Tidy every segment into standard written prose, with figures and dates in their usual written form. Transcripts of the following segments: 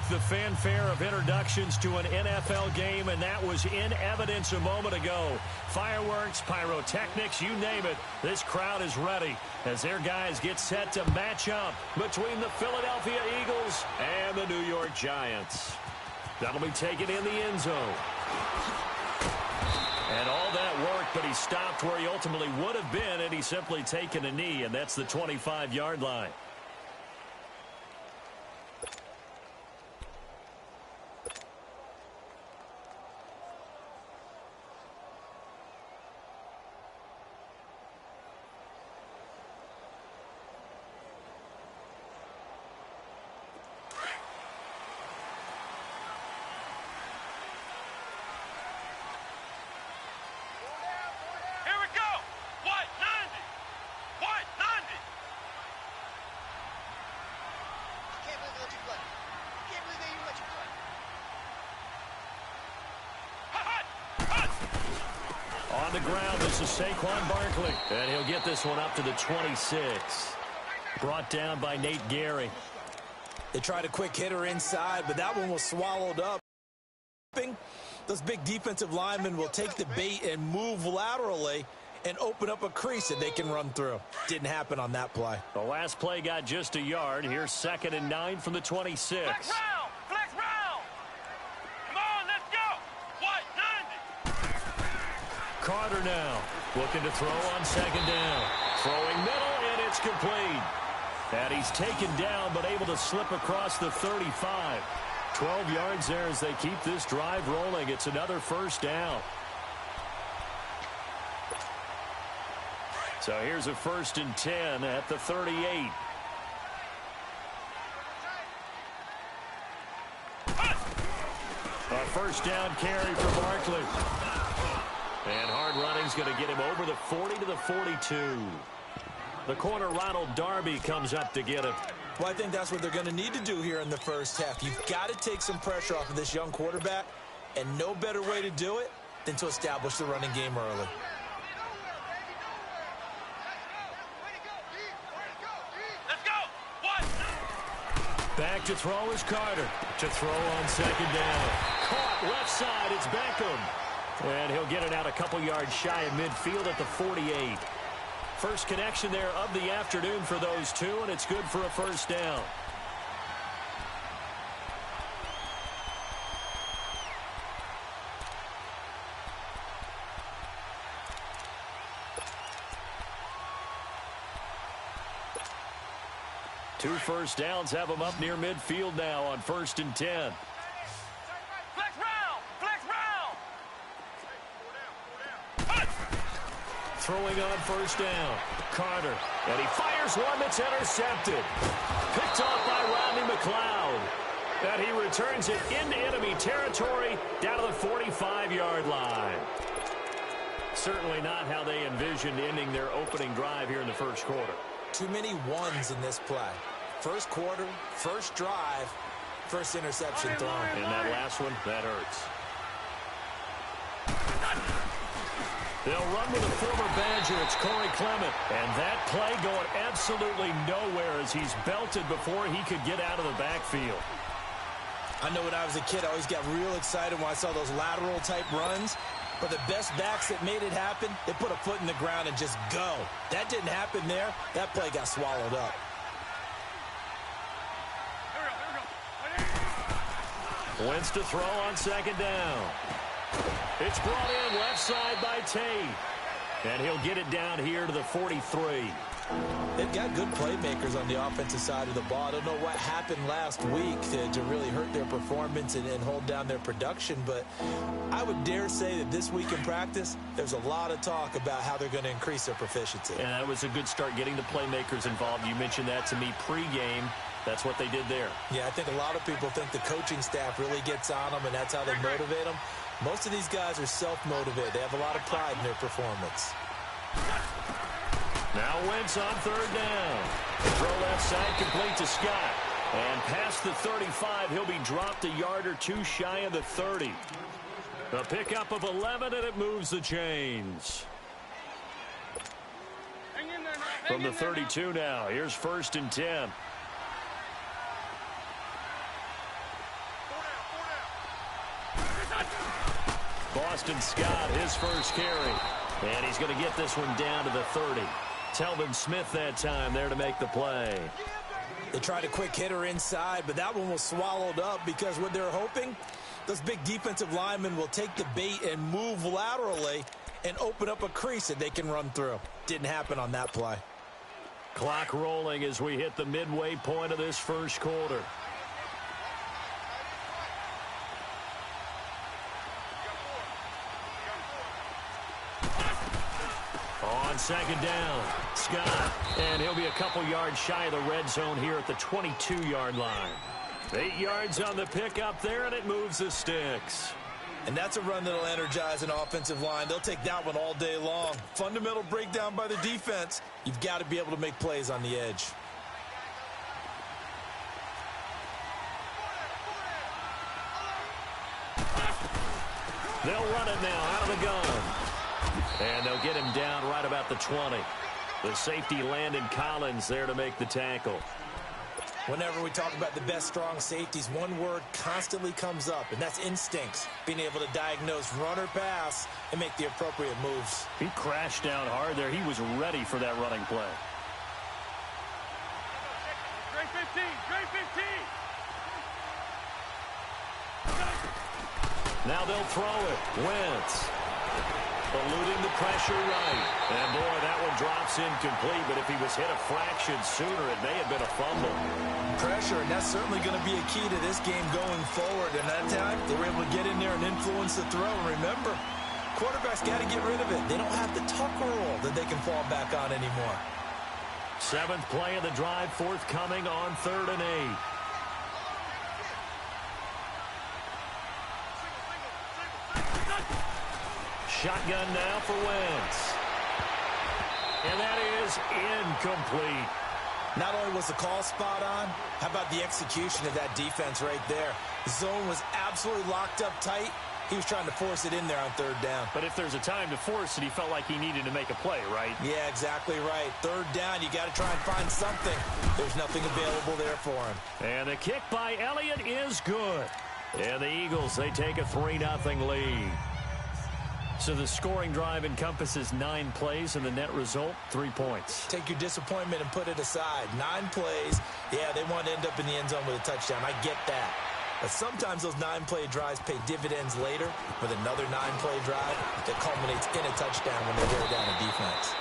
the fanfare of introductions to an NFL game, and that was in evidence a moment ago. Fireworks, pyrotechnics, you name it. This crowd is ready as their guys get set to match up between the Philadelphia Eagles and the New York Giants. That'll be taken in the end zone. And all that work, but he stopped where he ultimately would have been, and he's simply taken a knee, and that's the 25-yard line. On the ground, this is Saquon Barkley. And he'll get this one up to the 26. Brought down by Nate Gary. They tried a quick hitter inside, but that one was swallowed up. Those big defensive linemen will take the bait and move laterally and open up a crease that they can run through. Didn't happen on that play. The last play got just a yard. Here's 2nd and 9 from the 26. Flex round! Flex round! Come on, let's go! What? 90! Carter now looking to throw on 2nd down. Throwing middle, and it's complete. And he's taken down, but able to slip across the 35. 12 yards there as they keep this drive rolling. It's another 1st down. So here's a 1st and 10 at the 38. A 1st down carry for Barkley. And hard running's going to get him over the 40 to the 42. The corner, Ronald Darby, comes up to get him. Well, I think that's what they're going to need to do here in the first half. You've got to take some pressure off of this young quarterback, and no better way to do it than to establish the running game early. Let's go! What? Back to throw is Carter. To throw on 2nd down. Caught left side, it's Beckham. And he'll get it out a couple yards shy of midfield at the 48. First connection there of the afternoon for those two, and it's good for a 1st down. Two 1st downs have them up near midfield now on 1st and 10. Flex round! Flex round! Throwing on 1st down. Carter. And he fires one that's intercepted. Picked off by Rodney McLeod. And he returns it into enemy territory down to the 45-yard line. Certainly not how they envisioned ending their opening drive here in the 1st quarter. Too many ones in this play. 1st quarter, 1st drive, 1st interception thrown. And that last one, that hurts. They'll run with a former Badger. It's Corey Clement. And that play going absolutely nowhere as he's belted before he could get out of the backfield. I know when I was a kid, I always got real excited when I saw those lateral-type runs. But the best backs that made it happen, they put a foot in the ground and just go. That didn't happen there. That play got swallowed up. Wentz to throw on 2nd down. It's brought in left side by Tate. And he'll get it down here to the 43. They've got good playmakers on the offensive side of the ball. I don't know what happened last week to really hurt their performance and hold down their production, but I would dare say that this week in practice, there's a lot of talk about how they're going to increase their proficiency. And that was a good start getting the playmakers involved. You mentioned that to me pregame. That's what they did there. Yeah, I think a lot of people think the coaching staff really gets on them, and that's how they motivate them. Most of these guys are self-motivated. They have a lot of pride in their performance. Now Wentz on 3rd down. Throw left side complete to Scott. And past the 35, he'll be dropped a yard or two shy of the 30. A pickup of 11, and it moves the chains. From the 32 now, here's 1st and 10. Boston Scott, his first carry. And he's going to get this one down to the 30. Telvin Smith that time there to make the play. They tried a quick hitter inside, but that one was swallowed up because what they're hoping, those big defensive linemen will take the bait and move laterally and open up a crease that they can run through. Didn't happen on that play. Clock rolling as we hit the midway point of this first quarter. On second down, Scott, and he'll be a couple yards shy of the red zone here at the 22-yard line. 8 yards on the pickup there, and it moves the sticks. And that's a run that'll energize an offensive line. They'll take that one all day long. Fundamental breakdown by the defense. You've got to be able to make plays on the edge. They'll run it now out of the gun. And they'll get him down right about the 20. The safety Landon Collins there to make the tackle. Whenever we talk about the best strong safeties, one word constantly comes up, and that's instincts. Being able to diagnose run or pass and make the appropriate moves. He crashed down hard there. He was ready for that running play. Great 15, great 15. Now they'll throw it. Wentz. Eluding the pressure right. And boy, that one drops incomplete, but if he was hit a fraction sooner, it may have been a fumble. Pressure, and that's certainly going to be a key to this game going forward. And that time, they were able to get in there and influence the throw. And remember, quarterbacks got to get rid of it. They don't have the tuck rule that they can fall back on anymore. 7th play of the drive forthcoming on 3rd and 8. Shotgun now for Wentz. And that is incomplete. Not only was the call spot on, how about the execution of that defense right there? The zone was absolutely locked up tight. He was trying to force it in there on 3rd down. But if there's a time to force it, he felt like he needed to make a play, right? Yeah, exactly right. 3rd down, you got to try and find something. There's nothing available there for him. And the kick by Elliott is good. And the Eagles, they take a 3-0 lead. So the scoring drive encompasses 9 plays, and the net result, 3 points. Take your disappointment and put it aside. 9 plays. Yeah, they want to end up in the end zone with a touchdown. I get that. But sometimes those 9-play drives pay dividends later with another 9-play drive that culminates in a touchdown when they wear down a defense.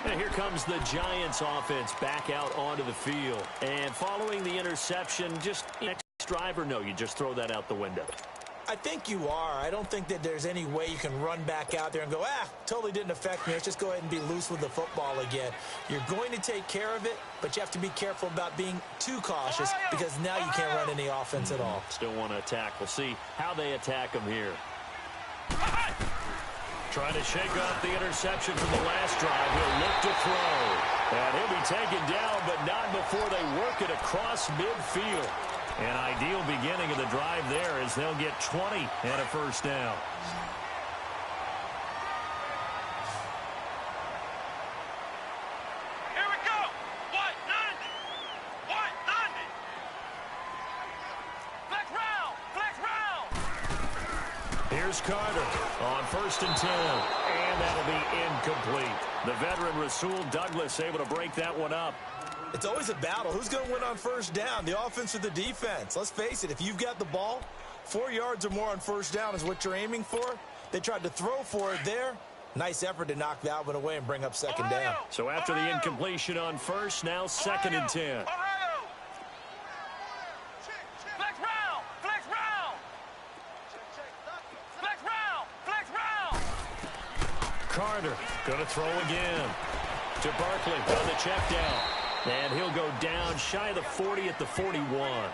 And here comes the Giants offense back out onto the field. And following the interception, just next drive or no, you just throw that out the window. I think you are. I don't think that there's any way you can run back out there and go, totally didn't affect me. Let's just go ahead and be loose with the football again. You're going to take care of it, but you have to be careful about being too cautious because now you can't run any offense at all. Still want to attack. We'll see how they attack him here. Trying to shake off the interception from the last drive. He'll look to throw. And he'll be taken down, but not before they work it across midfield. An ideal beginning of the drive there as they'll get 20 and a first down. Here we go. White 90. White 90. Flex round. Flex round. Here's Carter on 1st and 10. And that'll be incomplete. The veteran Rasul Douglas able to break that one up. It's always a battle. Who's going to win on 1st down, the offense or the defense? Let's face it, if you've got the ball, 4 yards or more on 1st down is what you're aiming for. They tried to throw for it there. Nice effort to knock that one away and bring up 2nd down. So after the incompletion on 1st, now 2nd and 10. Flex round. Flex round. Flex round. Flex round. Carter going to throw again to Barkley on the check down. And he'll go down shy of the 40 at the 41.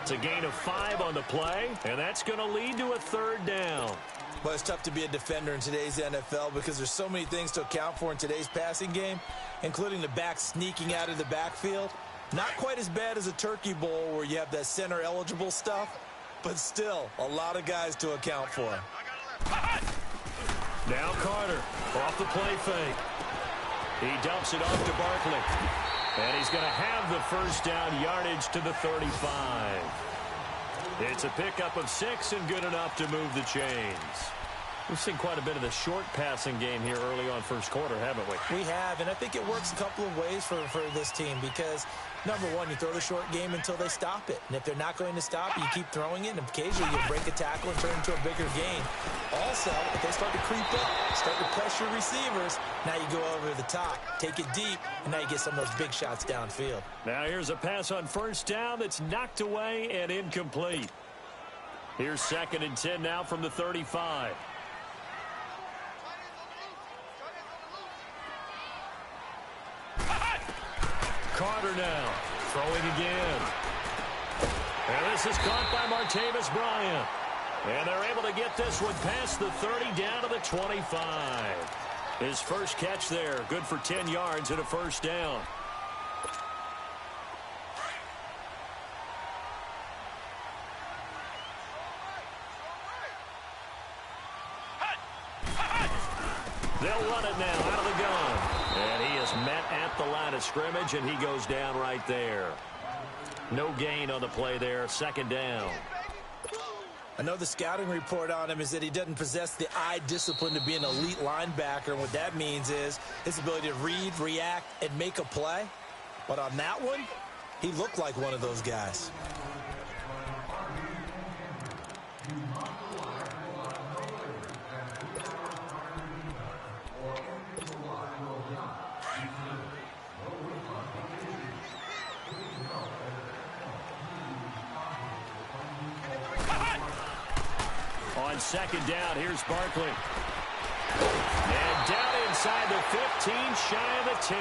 It's a gain of 5 on the play, and that's going to lead to a 3rd down. Well, it's tough to be a defender in today's NFL because there's so many things to account for in today's passing game, including the back sneaking out of the backfield. Not quite as bad as a turkey bowl where you have that center-eligible stuff, but still a lot of guys to account for. Now Carter off the play fake. He dumps it off to Barkley. And he's going to have the 1st down, yardage to the 35. It's a pickup of 6 and good enough to move the chains. We've seen quite a bit of the short passing game here early on first quarter, haven't we? We have, and I think it works a couple of ways for this team because, number one, you throw the short game until they stop it. And if they're not going to stop it, you keep throwing it, and occasionally you break a tackle and turn it into a bigger gain. Also, if they start to creep up, start to pressure receivers, now you go over the top, take it deep, and now you get some of those big shots downfield. Now here's a pass on first down that's knocked away and incomplete. Here's 2nd and 10 now from the 35. Carter now, throwing again. And this is caught by Martavis Bryant. And they're able to get this one past the 30 down to the 25. His first catch there, good for 10 yards and a first down. They'll run it now out of the gun. And he is met at the line of scrimmage, and he goes down right there. No gain on the play there, 2nd down. I know the scouting report on him is that he doesn't possess the eye discipline to be an elite linebacker. And what that means is his ability to read, react, and make a play. But on that one, he looked like one of those guys. On 2nd down, here's Barkley. And down inside the 15, shy of the 10.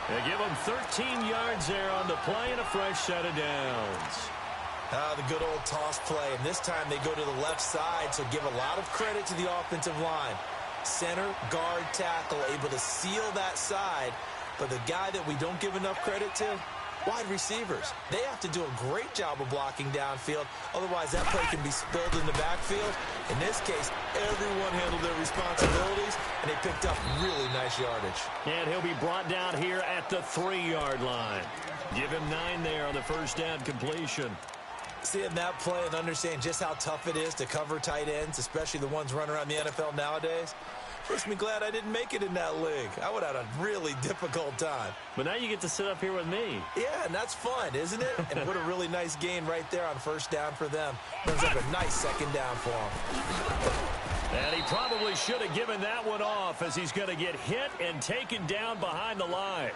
They give him 13 yards there on the play and a fresh set of downs. The good old toss play. And this time they go to the left side, so give a lot of credit to the offensive line. Center, guard, tackle, able to seal that side. But the guy that we don't give enough credit to, wide receivers. They have to do a great job of blocking downfield. Otherwise, that play can be spilled in the backfield. In this case, everyone handled their responsibilities, and they picked up really nice yardage. And he'll be brought down here at the 3-yard line. Give him 9 there on the first down completion. Seeing that play and understanding just how tough it is to cover tight ends, especially the ones running around the NFL nowadays, makes me glad I didn't make it in that league. I would have had a really difficult time. But now you get to sit up here with me. Yeah, and that's fun, isn't it? And what a really nice gain right there on first down for them. Brings up a nice 2nd down for him. And he probably should have given that one off as he's going to get hit and taken down behind the line.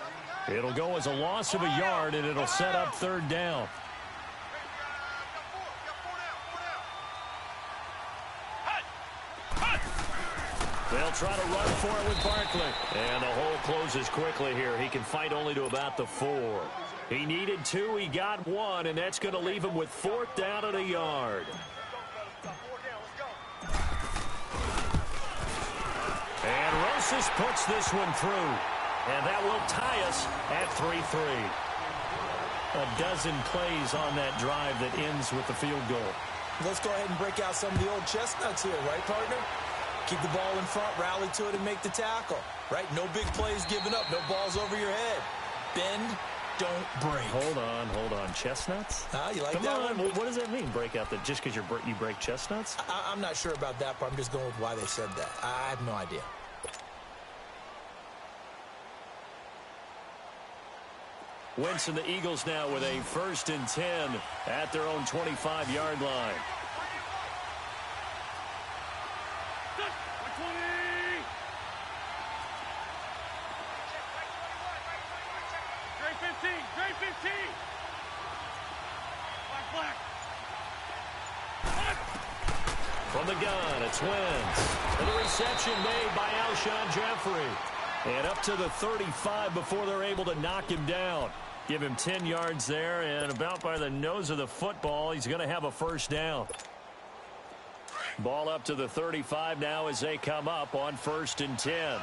It'll go as a loss of a yard, and it'll set up 3rd down. They'll try to run for it with Barkley. And the hole closes quickly here. He can fight only to about the 4. He needed 2. He got 1, and that's going to leave him with 4th down at a yard. And Rosas puts this one through. And that will tie us at 3-3. A dozen plays on that drive that ends with the field goal. Let's go ahead and break out some of the old chestnuts here, right, partner? Keep the ball in front, rally to it, and make the tackle. Right? No big plays given up. No balls over your head. Bend, don't break. Hold on. Chestnuts? You like Come that on. one? What does that mean, break out? Just because you break chestnuts? I'm not sure about that part. I'm just going with why they said that. I have no idea. Wentz and the Eagles now with a 1st and 10 at their own 25-yard line. From the gun, it's Wentz. And the reception made by Alshon Jeffrey. And up to the 35 before they're able to knock him down. Give him 10 yards there, and about by the nose of the football, he's going to have a first down. Ball up to the 35 now as they come up on 1st and 10.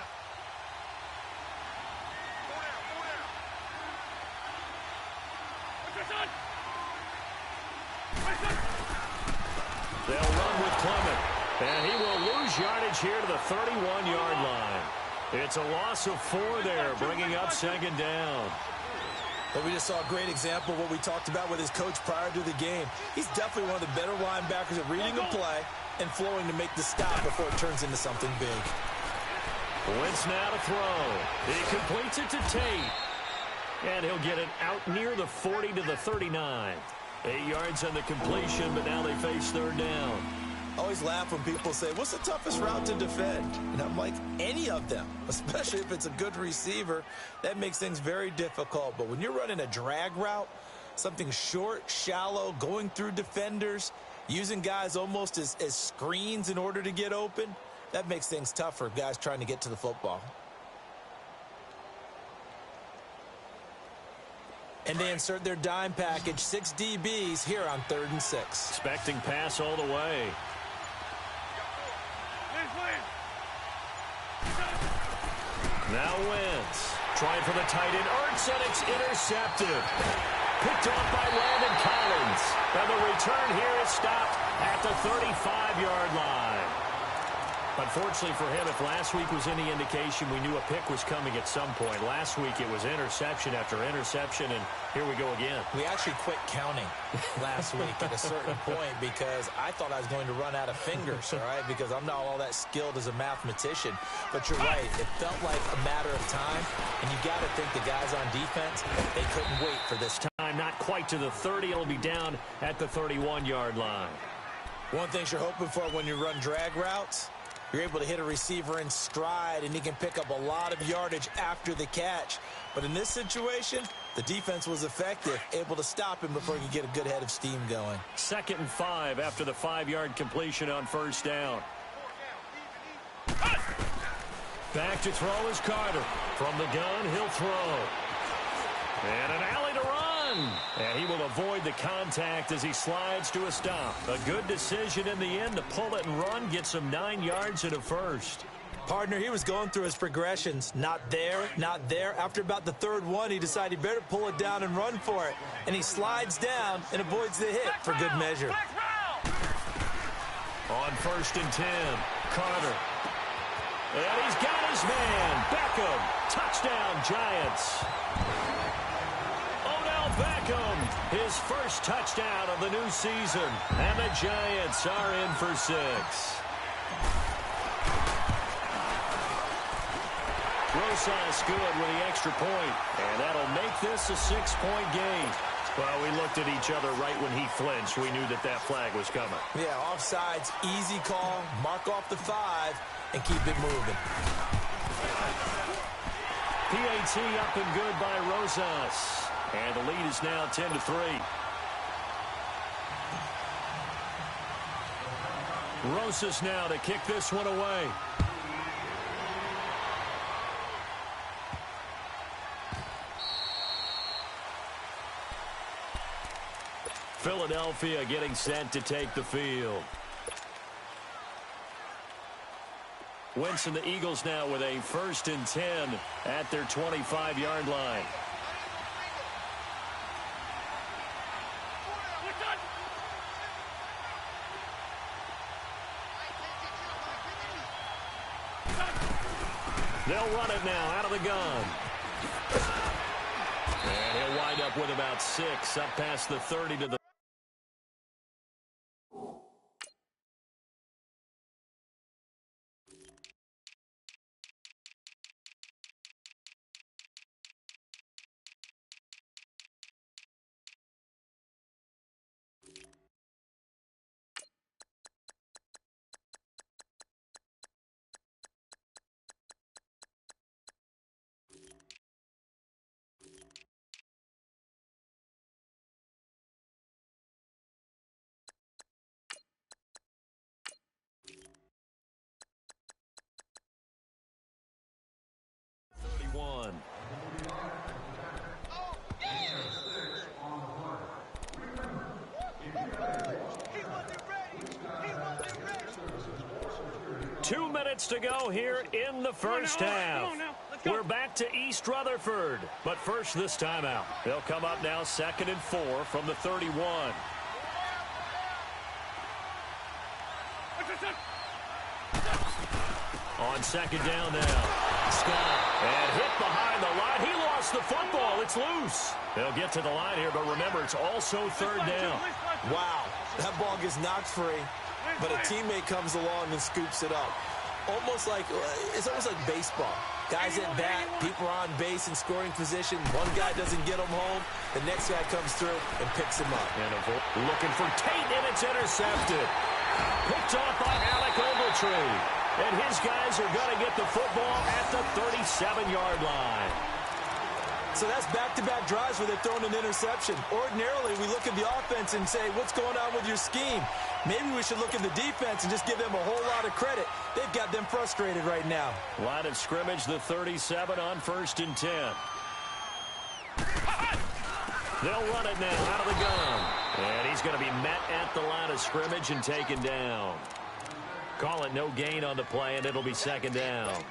They'll run with Clement, and he will lose yardage here to the 31-yard line. It's a loss of 4 there, bringing up 2nd down. But we just saw a great example of what we talked about with his coach prior to the game. He's definitely one of the better linebackers at reading a play and flowing to make the stop before it turns into something big. Wentz now to throw. He completes it to Tate. And he'll get it out near the 40 to the 39. 8 yards on the completion, but now they face third down. I always laugh when people say, what's the toughest route to defend? And I'm like, any of them, especially if it's a good receiver. That makes things very difficult. But when you're running a drag route, something short, shallow, going through defenders, using guys almost as screens in order to get open, that makes things tough for guys trying to get to the football. And they insert their dime package, 6 DBs here on 3rd and 6. Expecting pass all the way. Now Wentz. Trying for the tight end. Ertz, and it's intercepted. Picked off by Landon Collins. And the return here is stopped at the 35-yard line. Unfortunately for him, if last week was any indication, we knew a pick was coming at some point. Last week it was interception after interception, and here we go again. We actually quit counting last week at a certain point because I thought I was going to run out of fingers, all right, because I'm not all that skilled as a mathematician. But you're right. It felt like a matter of time, and you got to think the guys on defense, they couldn't wait for this time. Not quite to the 30. It'll be down at the 31-yard line. One thing you're hoping for when you run drag routes, you're able to hit a receiver in stride, and he can pick up a lot of yardage after the catch. But in this situation, the defense was effective, able to stop him before he could get a good head of steam going. 2nd and 5 after the 5-yard completion on first down. Back to throw is Carter. From the gun, he'll throw. And an alley to run. And he will avoid the contact as he slides to a stop. A good decision in the end to pull it and run, gets him 9 yards and a first. Partner, he was going through his progressions. Not there, not there. After about the 3rd one, he decided he better pull it down and run for it. And he slides down and avoids the hit for good measure. On 1st and 10, Carter. And he's got his man. Beckham. Touchdown, Giants. Beckham, his first touchdown of the new season. And the Giants are in for 6. Rosas good with the extra point. And that'll make this a 6-point game. Well, we looked at each other right when he flinched. We knew that that flag was coming. Yeah, offsides, easy call. Mark off the 5 and keep it moving. PAT up and good by Rosas. And the lead is now 10-3. Rosas now to kick this one away. Philadelphia getting set to take the field. Wentz and the Eagles now with a 1st and 10 at their 25-yard line. They'll run it now out of the gun. And he'll wind up with about 6 up past the 30 to the one. Two minutes to go here in the first half. We're back to East Rutherford. But first, this timeout. They'll come up now 2nd and 4 from the 31. On second down now. Scott. And hit behind the line. He lost the football. It's loose. They'll get to the line here, but remember, it's also third down. Wow, that ball gets knocked free, but a teammate comes along and scoops it up. It's almost like baseball. Guys at bat, people are on base in scoring position. One guy doesn't get him home. The next guy comes through and picks him up. And looking for Tate, and it's intercepted. Picked off by Alec Ogletree. And his guys are going to get the football at the 37-yard line. So that's back-to-back drives where they're throwing an interception. Ordinarily, we look at the offense and say, what's going on with your scheme? Maybe we should look at the defense and just give them a whole lot of credit. They've got them frustrated right now. Line of scrimmage, the 37 on 1st and 10. They'll run it now out of the gun. And he's going to be met at the line of scrimmage and taken down. Call it no gain on the play, and it'll be second down.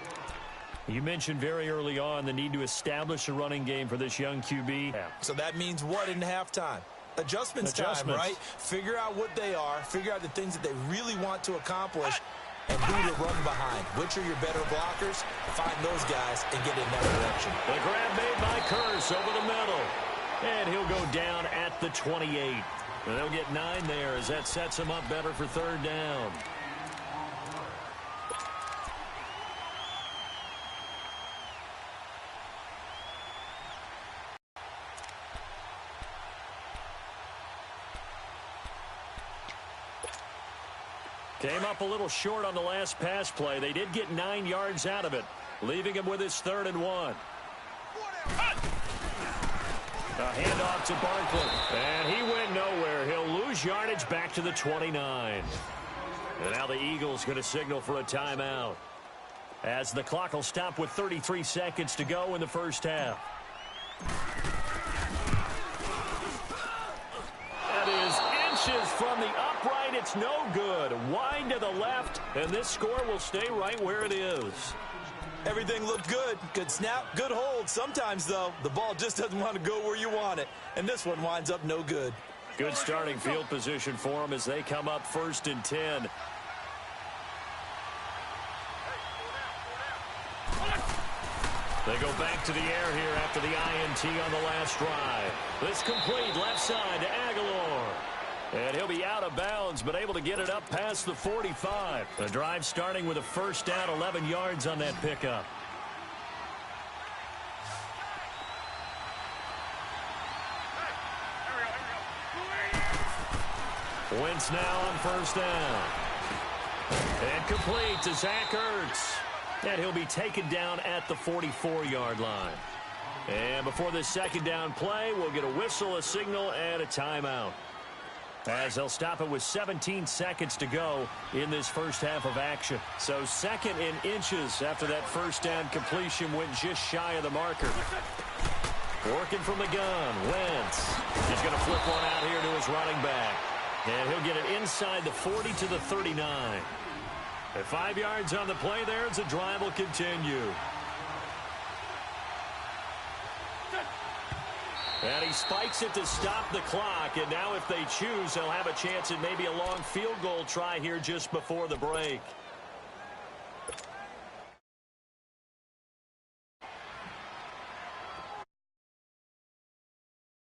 You mentioned very early on the need to establish a running game for this young QB. So that means what in halftime? Adjustments time, right? Figure out what they are, figure out the things that they really want to accomplish, and who to run behind. Which are your better blockers? Find those guys and get in that direction. The grab made by Kearse over the middle. And he'll go down at the 28. And they'll get 9 there as that sets him up better for third down. Came up a little short on the last pass play. They did get 9 yards out of it, leaving him with his 3rd and 1. A handoff to Barkley, and he went nowhere. He'll lose yardage back to the 29. And now the Eagles going to signal for a timeout, as the clock will stop with 33 seconds to go in the first half. That is inches from the upright. It's no good. Wide to the left, and this score will stay right where it is. Everything looked good. Good snap, good hold. Sometimes, though, the ball just doesn't want to go where you want it. And this one winds up no good. Good starting field position for them as they come up 1st and 10. They go back to the air here after the INT on the last drive. This complete left side to Aguilar. And he'll be out of bounds, but able to get it up past the 45. The drive starting with a first down, 11 yards on that pickup. Wentz now on first down. And complete to Zach Ertz. And he'll be taken down at the 44-yard line. And before this second down play, we'll get a whistle, a signal, and a timeout, as they'll stop it with 17 seconds to go in this first half of action. So 2nd and inches after that first down completion went just shy of the marker. Working from the gun, Wentz. He's going to flip one out here to his running back. And he'll get it inside the 40 to the 39. At 5 yards on the play there, as the drive will continue. And he spikes it to stop the clock. And now if they choose, they'll have a chance at maybe a long field goal try here just before the break.